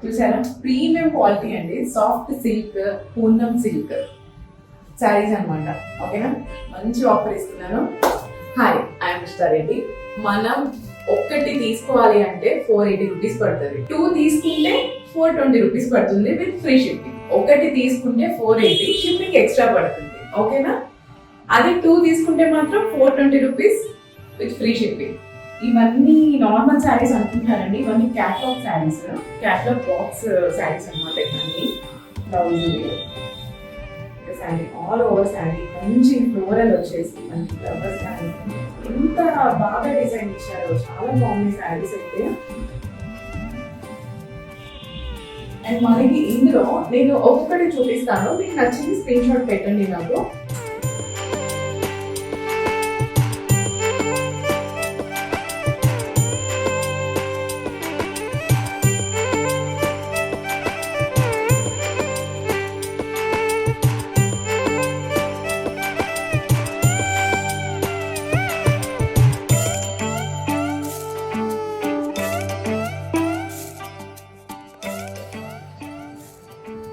చూసారా, premium quality అండి, soft silk, పూర్ణం సిల్క్ శారీస్ అనమాట. ఓకేనా, మంచి ఆఫర్ ఇస్తున్నాను. Hi, I'm Reddy. మనం ఒక్కటి తీసుకోవాలి అంటే 480 రూపీస్ పడుతుంది. 2 తీసుకుంటే 420 రూపీస్ పడుతుంది విత్ ఫ్రీ షిప్పింగ్. ఒకటి తీసుకుంటే 480, షిప్పింగ్ ఎక్స్ట్రా పడుతుంది. ఓకేనా, అదే 2 తీసుకుంటే మాత్రం 420 రూపీస్ విత్ ఫ్రీ షిప్పింగ్. ఇవన్నీ నార్మల్ శారీస్ అనుకుంటారండి, ఇవన్నీ catalogue saris, catalogue box saris అనమాట. ఇవన్నీ blouse sari, all over sari, మంచి ఫ్లోరల్ వచ్చేసి మంచి ఫ్లవర్స్ శారీ, ఎంత బాగా డిజైన్ ఇచ్చారో, చాలా బాగుంది శారీస్ అయితే. అండ్ మనకి ఇందులో నేను ఒక్కొక్కటి చూపిస్తాను, మీకు నచ్చింది స్క్రీన్ షాట్ పెట్టండి నాకు.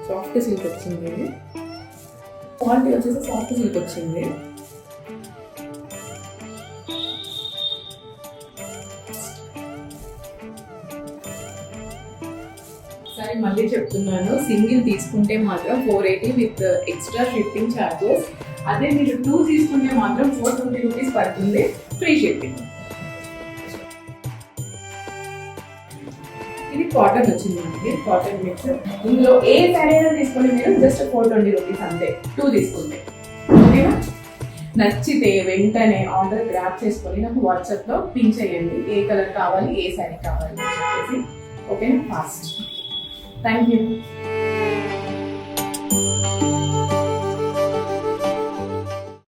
సాఫ్ట్ సిల్క్ వచ్చింది, క్వాలిటీ వచ్చేసి సాఫ్ట్ సిల్క్ వచ్చింది. సరే మళ్ళీ చెప్తున్నాను, సింగిల్ తీసుకుంటే మాత్రం 480 విత్ ఎక్స్ట్రా షిప్పింగ్ ఛార్జెస్. అదే మీరు 2 తీసుకుంటే మాత్రం 420 రూపీస్ పడుతుంది ఫ్రీ షిప్పింగ్. ఇది కాటన్ వచ్చింది మనకి, కాటన్ మిక్స్. ఇందులో ఏ శారీ అయినా తీసుకొని మీరు జస్ట్ 420 రూపీస్ అంతే 2 తీసుకుంటే. ఓకేనా, నచ్చితే వెంటనే ఆర్డర్ గ్రాప్ చేసుకొని నాకు వాట్సాప్లో పిన్ చేయండి, ఏ కలర్ కావాలి, ఏ శారీ కావాలి అని చెప్పేసి. ఓకేనా, ఫాస్ట్. Thank you.